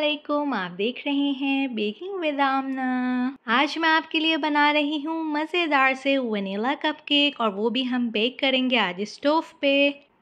अस्सलामुअलैकुम। आप देख रहे हैं बेकिंग विद आमना। आज मैं आपके लिए बना रही हूँ मज़ेदार से वनीला कपकेक और वो भी हम बेक करेंगे आज स्टोव पे।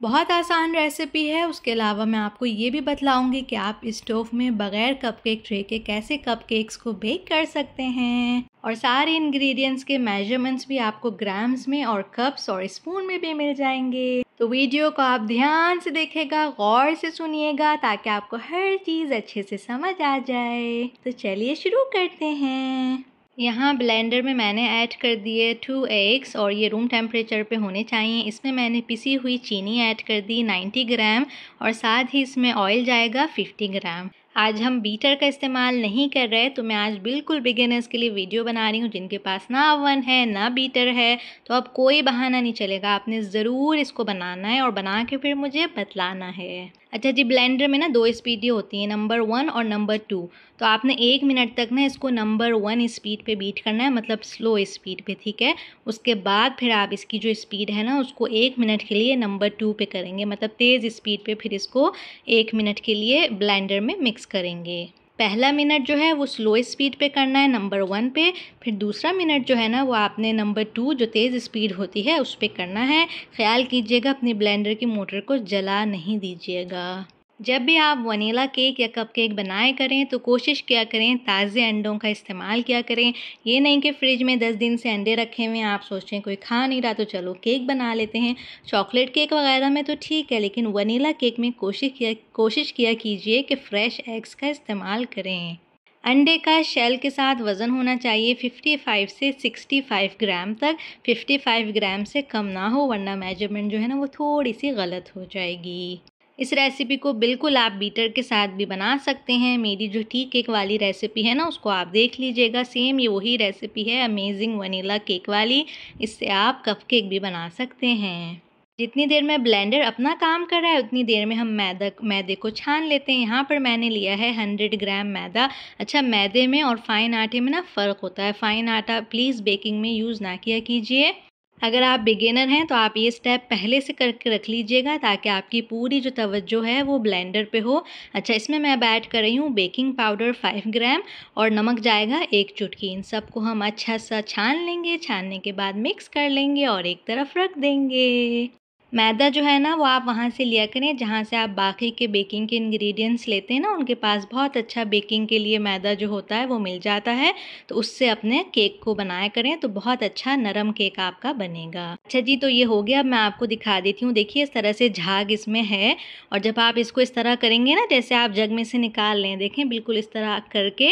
बहुत आसान रेसिपी है। उसके अलावा मैं आपको ये भी बतलाऊंगी कि आप स्टोव में बग़ैर कपकेक ट्रे के कैसे कपकेक्स को बेक कर सकते हैं और सारे इंग्रेडिएंट्स के मेजरमेंट्स भी आपको ग्राम्स में और कप्स और स्पून में भी मिल जाएंगे। तो वीडियो को आप ध्यान से देखिएगा, गौर से सुनिएगा ताकि आपको हर चीज़ अच्छे से समझ आ जाए। तो चलिए शुरू करते हैं। यहाँ ब्लेंडर में मैंने ऐड कर दिए 2 एग्स और ये रूम टेम्परेचर पे होने चाहिए। इसमें मैंने पिसी हुई चीनी ऐड कर दी 90 ग्राम और साथ ही इसमें ऑयल जाएगा 50 ग्राम। आज हम बीटर का इस्तेमाल नहीं कर रहे, तो मैं आज बिल्कुल बिगिनर्स के लिए वीडियो बना रही हूँ। जिनके पास ना ओवन है ना बीटर है तो अब कोई बहाना नहीं चलेगा, आपने ज़रूर इसको बनाना है और बना के फिर मुझे बतलाना है। अच्छा जी, ब्लेंडर में ना 2 स्पीडें होती हैं, नंबर 1 और नंबर 2। तो आपने 1 मिनट तक ना इसको नंबर 1 स्पीड पे बीट करना है, मतलब स्लो स्पीड पे, ठीक है। उसके बाद फिर आप इसकी जो स्पीड है ना उसको 1 मिनट के लिए नंबर 2 पे करेंगे, मतलब तेज़ स्पीड पे फिर इसको 1 मिनट के लिए ब्लेंडर में मिक्स करेंगे। पहला मिनट जो है वो स्लो स्पीड पे करना है नंबर 1 पे, फिर दूसरा मिनट जो है ना वो आपने नंबर 2 जो तेज़ स्पीड होती है उस पे करना है। ख्याल कीजिएगा अपने ब्लेंडर की मोटर को जला नहीं दीजिएगा। जब भी आप वनीला केक या कपकेक बनाए करें तो कोशिश किया करें ताज़े अंडों का इस्तेमाल किया करें। ये नहीं कि फ्रिज में 10 दिन से अंडे रखे हुए हैं, आप सोचें कोई खा नहीं रहा तो चलो केक बना लेते हैं। चॉकलेट केक वगैरह में तो ठीक है, लेकिन वनीला केक में कोशिश किया कीजिए कि फ़्रेश एग्स का इस्तेमाल करें। अंडे का शेल के साथ वज़न होना चाहिए 55 से 65 ग्राम तक। 55 ग्राम से कम ना हो, वरना मेजरमेंट जो है ना वो थोड़ी सी गलत हो जाएगी। इस रेसिपी को बिल्कुल आप बीटर के साथ भी बना सकते हैं। मेरी जो टी केक वाली रेसिपी है ना उसको आप देख लीजिएगा, सेम ये वही रेसिपी है अमेजिंग वनीला केक वाली। इससे आप कप केक भी बना सकते हैं। जितनी देर में ब्लेंडर अपना काम कर रहा है उतनी देर में हम मैदे को छान लेते हैं। यहाँ पर मैंने लिया है 100 ग्राम मैदा। अच्छा, मैदे में और फाइन आटे में ना फ़र्क होता है। फ़ाइन आटा प्लीज़ बेकिंग में यूज़ ना किया कीजिए। अगर आप बिगिनर हैं तो आप ये स्टेप पहले से करके रख लीजिएगा ताकि आपकी पूरी जो तवज्जो है वो ब्लेंडर पे हो। अच्छा, इसमें मैं अब ऐड कर रही हूँ बेकिंग पाउडर 5 ग्राम और नमक जाएगा 1 चुटकी। इन सबको हम अच्छा सा छान लेंगे। छानने के बाद मिक्स कर लेंगे और एक तरफ रख देंगे। मैदा जो है ना वो आप वहाँ से लिया करें जहाँ से आप बाकी के बेकिंग के इंग्रेडिएंट्स लेते हैं ना, उनके पास बहुत अच्छा बेकिंग के लिए मैदा जो होता है वो मिल जाता है। तो उससे अपने केक को बनाया करें तो बहुत अच्छा नरम केक आपका बनेगा। अच्छा जी, तो ये हो गया। अब मैं आपको दिखा देती हूँ। देखिए इस तरह से झाग इसमें है और जब आप इसको इस तरह करेंगे ना, जैसे आप जग में से निकाल लें, देखें बिल्कुल इस तरह करके,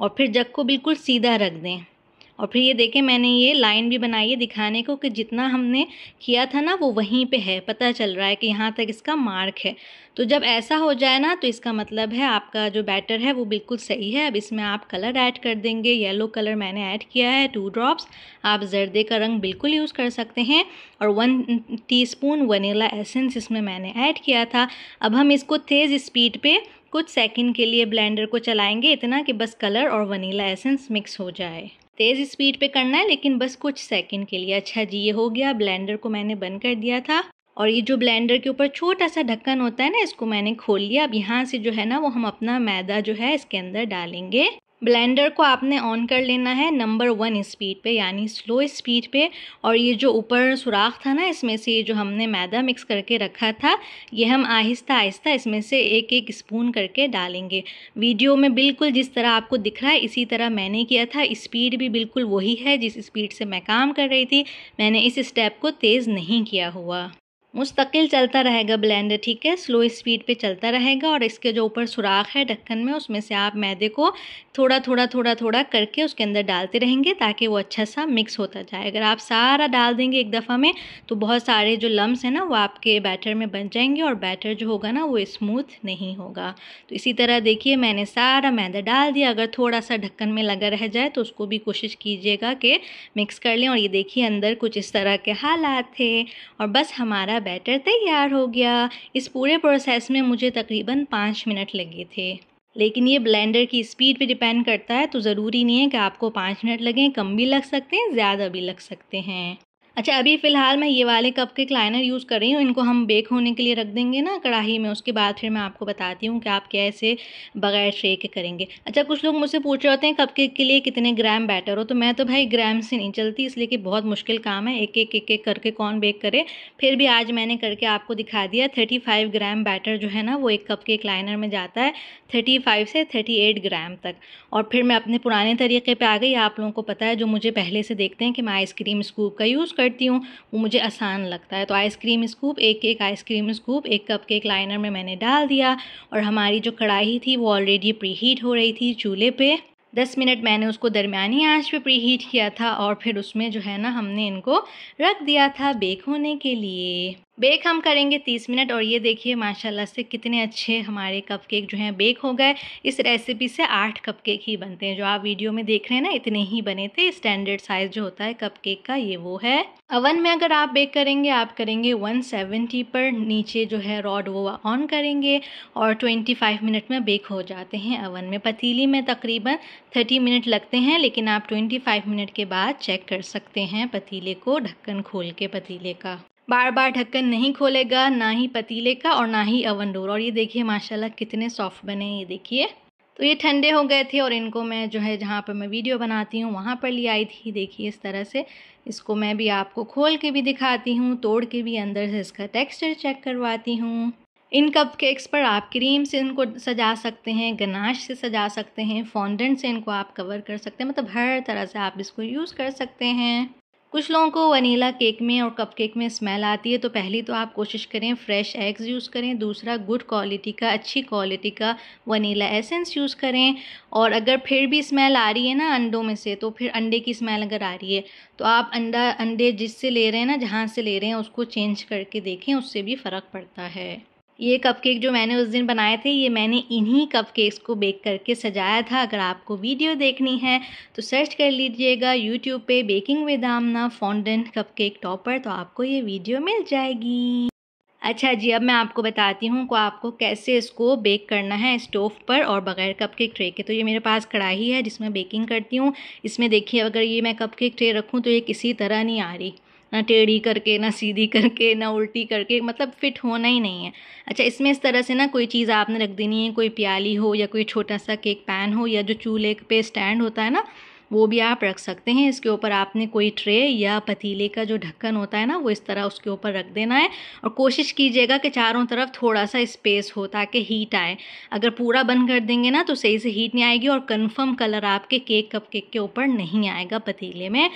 और फिर जग को बिल्कुल सीधा रख दें। और फिर ये देखें मैंने ये लाइन भी बनाई है दिखाने को कि जितना हमने किया था ना वो वहीं पे है, पता चल रहा है कि यहाँ तक इसका मार्क है। तो जब ऐसा हो जाए ना तो इसका मतलब है आपका जो बैटर है वो बिल्कुल सही है। अब इसमें आप कलर ऐड कर देंगे। येलो कलर मैंने ऐड किया है 2 ड्रॉप्स। आप जर्दे का रंग बिल्कुल यूज़ कर सकते हैं। और 1 टीस्पून वनीला एसेंस इसमें मैंने ऐड किया था। अब हम इसको तेज़ स्पीड पे कुछ सेकंड के लिए ब्लेंडर को चलाएंगे, इतना कि बस कलर और वनीला एसेंस मिक्स हो जाए। तेज़ स्पीड पे करना है लेकिन बस कुछ सेकंड के लिए। अच्छा जी, ये हो गया। ब्लेंडर को मैंने बंद कर दिया था और ये जो ब्लेंडर के ऊपर छोटा सा ढक्कन होता है ना, इसको मैंने खोल लिया। अब यहाँ से जो है ना वो हम अपना मैदा जो है इसके अंदर डालेंगे। ब्लेंडर को आपने ऑन कर लेना है नंबर 1 स्पीड पे, यानी स्लो स्पीड पे। और ये जो ऊपर सुराख था ना, इसमें से ये जो हमने मैदा मिक्स करके रखा था ये हम आहिस्ता आहिस्ता इसमें से एक एक स्पून करके डालेंगे। वीडियो में बिल्कुल जिस तरह आपको दिख रहा है इसी तरह मैंने किया था। स्पीड भी बिल्कुल वही है जिस स्पीड से मैं काम कर रही थी। मैंने इस स्टेप को तेज़ नहीं किया हुआ। मुस्तकिल चलता रहेगा ब्लेंडर, ठीक है, स्लो स्पीड पे चलता रहेगा। और इसके जो ऊपर सुराख है ढक्कन में, उसमें से आप मैदे को थोड़ा करके उसके अंदर डालते रहेंगे ताकि वो अच्छा सा मिक्स होता जाए। अगर आप सारा डाल देंगे एक दफ़ा में तो बहुत सारे जो लम्स हैं ना वो आपके बैटर में बन जाएंगे और बैटर जो होगा ना वो स्मूथ नहीं होगा। तो इसी तरह देखिए मैंने सारा मैदा डाल दिया। अगर थोड़ा सा ढक्कन में लगा रह जाए तो उसको भी कोशिश कीजिएगा कि मिक्स कर लें। और ये देखिए अंदर कुछ इस तरह के हालात थे और बस हमारा बैटर तैयार हो गया। इस पूरे प्रोसेस में मुझे तकरीबन 5 मिनट लगे थे, लेकिन ये ब्लेंडर की स्पीड पे डिपेंड करता है। तो ज़रूरी नहीं है कि आपको 5 मिनट लगें, कम भी लग सकते हैं, ज़्यादा भी लग सकते हैं। अच्छा, अभी फ़िलहाल मैं ये वाले कपकेक लाइनर यूज़ कर रही हूँ। इनको हम बेक होने के लिए रख देंगे ना कढ़ाई में, उसके बाद फिर मैं आपको बताती हूँ कि आप कैसे बगैर ट्रे के करेंगे। अच्छा, कुछ लोग मुझसे पूछ रहे होते हैं कपकेक के लिए कितने ग्राम बैटर हो, तो मैं तो भाई ग्राम से नहीं चलती, इसलिए कि बहुत मुश्किल काम है, एक-एक करके कौन बेक करे। फिर भी आज मैंने करके आपको दिखा दिया। 35 ग्राम बैटर जो है ना वो एक कपकेक लाइनर में जाता है, 35 से 38 ग्राम तक। और फिर मैं अपने पुराने तरीके पे आ गई। आप लोगों को पता है, जो मुझे पहले से देखते हैं कि मैं आइसक्रीम स्कूप का यूज़ करती हूँ, वो मुझे आसान लगता है। तो आइसक्रीम स्कूप, एक आइसक्रीम स्कूप एक कपकेक लाइनर में मैंने डाल दिया। और हमारी जो कढ़ाई थी वो ऑलरेडी प्रीहीट हो रही थी चूल्हे पे। 10 मिनट मैंने उसको दरमियानी आंच पे प्रीहीट किया था और फिर उसमें जो है ना हमने इनको रख दिया था बेक होने के लिए। बेक हम करेंगे 30 मिनट। और ये देखिए माशाल्लाह से कितने अच्छे हमारे कपकेक जो हैं बेक हो गए। इस रेसिपी से 8 कपकेक ही बनते हैं, जो आप वीडियो में देख रहे हैं ना इतने ही बने थे। स्टैंडर्ड साइज़ जो होता है कपकेक का ये वो है। अवन में अगर आप बेक करेंगे, आप करेंगे 170 पर, नीचे जो है रॉड वो ऑन करेंगे और 25 मिनट में बेक हो जाते हैं अवन में। पतीली में तकरीबन 30 मिनट लगते हैं, लेकिन आप 25 मिनट के बाद चेक कर सकते हैं पतीले को, ढक्कन खोल के पतीले का। बार बार ढक्कन नहीं खोलेगा, ना ही पतीले का और ना ही अवन डोर। और ये देखिए माशाल्लाह कितने सॉफ्ट बने हैं, ये देखिए। तो ये ठंडे हो गए थे और इनको मैं जो है जहाँ पर मैं वीडियो बनाती हूँ वहाँ पर ले आई थी। देखिए इस तरह से इसको मैं भी आपको खोल के भी दिखाती हूँ, तोड़ के भी अंदर से इसका टेक्सचर चेक करवाती हूँ। इन कपकेक्स पर आप क्रीम से इनको सजा सकते हैं, गनाश से सजा सकते हैं, फॉन्डेंट से इनको आप कवर कर सकते हैं, मतलब हर तरह से आप इसको यूज़ कर सकते हैं। कुछ लोगों को वनीला केक में और कपकेक में स्मेल आती है, तो पहली तो आप कोशिश करें फ्रेश एग्स यूज़ करें, दूसरा गुड क्वालिटी का, अच्छी क्वालिटी का वनीला एसेंस यूज़ करें। और अगर फिर भी स्मेल आ रही है ना अंडों में से, तो फिर अंडे की स्मेल अगर आ रही है तो आप अंडे जिससे ले रहे हैं ना, जहाँ से ले रहे हैं उसको चेंज करके देखें, उससे भी फ़र्क पड़ता है। ये कपकेक जो मैंने उस दिन बनाए थे, ये मैंने इन्हीं कपकेक्स को बेक करके सजाया था। अगर आपको वीडियो देखनी है तो सर्च कर लीजिएगा यूट्यूब पे baking with Aamna fondant cupcake topper, तो आपको ये वीडियो मिल जाएगी। अच्छा जी, अब मैं आपको बताती हूँ कि आपको कैसे इसको बेक करना है स्टोव पर और बग़ैर कपकेक ट्रे के। तो ये मेरे पास कढ़ाई है जिसमें बेकिंग करती हूँ। इसमें देखिए अगर ये मैं कपकेक ट्रे रखूँ तो ये किसी तरह नहीं आ रही, ना टेढ़ी करके, ना सीधी करके, ना उल्टी करके, मतलब फिट होना ही नहीं है। अच्छा, इसमें इस तरह से ना कोई चीज़ आपने रख देनी है, कोई प्याली हो या कोई छोटा सा केक पैन हो या जो चूल्हे पे स्टैंड होता है ना, वो भी आप रख सकते हैं। इसके ऊपर आपने कोई ट्रे या पतीले का जो ढक्कन होता है ना, वो इस तरह उसके ऊपर रख देना है। और कोशिश कीजिएगा कि चारों तरफ थोड़ा सा स्पेस हो ताकि हीट आए। अगर पूरा बंद कर देंगे ना तो सही से हीट नहीं आएगी और कन्फर्म कलर आपके कपकेक के ऊपर नहीं आएगा पतीले में।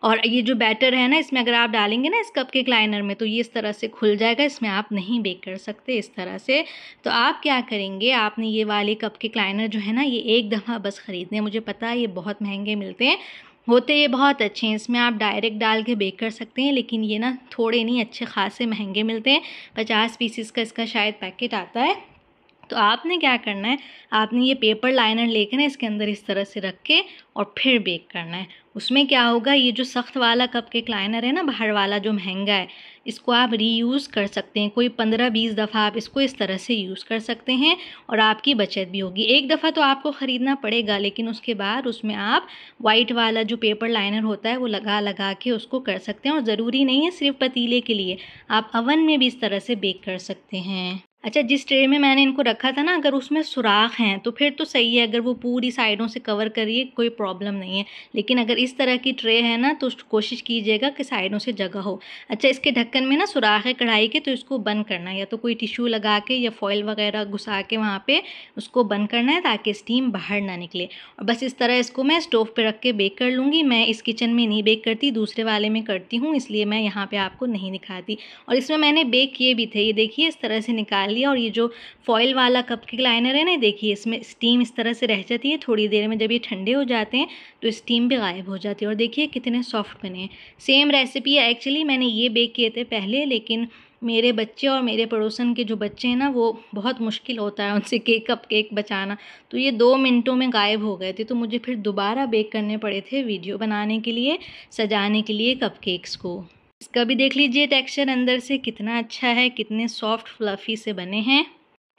और ये जो बैटर है ना, इसमें अगर आप डालेंगे ना इस कपकेक लाइनर में, तो ये इस तरह से खुल जाएगा, इसमें आप नहीं बेक कर सकते इस तरह से। तो आप क्या करेंगे, आपने ये वाले कपकेक लाइनर जो है ना, ये एक दफ़ा बस ख़रीदने हैं। मुझे पता है ये बहुत महंगे मिलते हैं, होते ये बहुत अच्छे हैं, इसमें आप डायरेक्ट डाल के बेक कर सकते हैं, लेकिन ये ना थोड़े नहीं, अच्छे खासे महंगे मिलते हैं। 50 पीसेस का इसका शायद पैकेट आता है। तो आपने क्या करना है, आपने ये पेपर लाइनर लेकर ना इसके अंदर इस तरह से रख के और फिर बेक करना है। उसमें क्या होगा, ये जो सख्त वाला कपकेक लाइनर है ना, बाहर वाला जो महंगा है, इसको आप रीयूज़ कर सकते हैं। कोई 15-20 दफ़ा आप इसको इस तरह से यूज़ कर सकते हैं और आपकी बचत भी होगी। एक दफ़ा तो आपको ख़रीदना पड़ेगा, लेकिन उसके बाद उसमें आप वाइट वाला जो पेपर लाइनर होता है वो लगा लगा के उसको कर सकते हैं। और ज़रूरी नहीं है सिर्फ पतीले के लिए, आप अवन में भी इस तरह से बेक कर सकते हैं। अच्छा, जिस ट्रे में मैंने इनको रखा था ना, अगर उसमें सुराख हैं तो फिर तो सही है, अगर वो पूरी साइडों से कवर करिए कोई प्रॉब्लम नहीं है। लेकिन अगर इस तरह की ट्रे है ना, तो कोशिश कीजिएगा कि साइडों से जगह हो। अच्छा, इसके ढक्कन में ना सुराख है कढ़ाई के, तो इसको बंद करना है, या तो कोई टिश्यू लगा के या फॉइल वगैरह घुसा के वहाँ पे उसको बंद करना है ताकि स्टीम बाहर ना निकले। और बस इस तरह इसको मैं स्टोव पे रख के बेक कर लूँगी। मैं इस किचन में नहीं बेक करती, दूसरे वाले में करती हूँ, इसलिए मैं यहाँ पर आपको नहीं दिखाती। और इसमें मैंने बेक किए भी थे, ये देखिए इस तरह से निकाल लिया। और ये जो फॉइल वाला कपकेक लाइनर है ना, देखिए इसमें स्टीम इस तरह से रह जाती है। थोड़ी देर में जब ये ठंडे हो जाते हैं तो स्टीम भी गायब हो जाती है। और देखिए कितने सॉफ्ट बने हैं। सेम रेसिपी है, एक्चुअली मैंने ये बेक किए थे पहले, लेकिन मेरे बच्चे और मेरे पड़ोसन के जो बच्चे हैं ना, वो बहुत मुश्किल होता है उनसे कपकेक बचाना, तो ये 2 मिनटों में गायब हो गए थे। तो मुझे फिर दोबारा बेक करने पड़े थे वीडियो बनाने के लिए, सजाने के लिए कपकेक्स को। इसका भी देख लीजिए टेक्सचर अंदर से कितना अच्छा है, कितने सॉफ्ट फ्लफ़ी से बने हैं।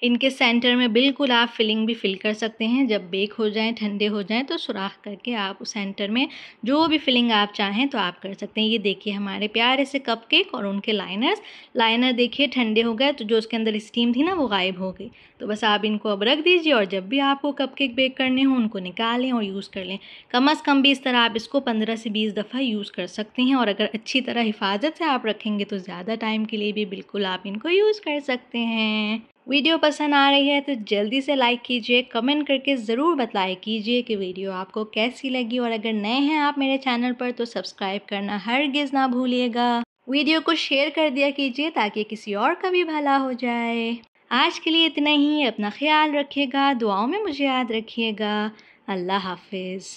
इनके सेंटर में बिल्कुल आप फिलिंग भी फिल कर सकते हैं। जब बेक हो जाएं, ठंडे हो जाएं तो सुराख करके आप उस सेंटर में जो भी फिलिंग आप चाहें तो आप कर सकते हैं। ये देखिए हमारे प्यारे से कपकेक और उनके लाइनर देखिए ठंडे हो गए तो जो उसके अंदर स्टीम थी ना वो गायब हो गई। तो बस आप इनको अब रख दीजिए और जब भी आपको कपकेक बेक करने हो उनको निकालें और यूज़ कर लें। कम से कम भी इस तरह आप इसको 15 से 20 दफ़ा यूज़ कर सकते हैं और अगर अच्छी तरह हिफाजत से आप रखेंगे तो ज़्यादा टाइम के लिए भी बिल्कुल आप इनको यूज़ कर सकते हैं। वीडियो पसंद आ रही है तो जल्दी से लाइक कीजिए, कमेंट करके ज़रूर बताया कीजिए कि वीडियो आपको कैसी लगी और अगर नए हैं आप मेरे चैनल पर तो सब्सक्राइब करना हरगिज़ ना भूलिएगा। वीडियो को शेयर कर दिया कीजिए ताकि किसी और का भी भला हो जाए। आज के लिए इतना ही। अपना ख्याल रखिएगा, दुआओं में मुझे याद रखिएगा। अल्लाह हाफिज़।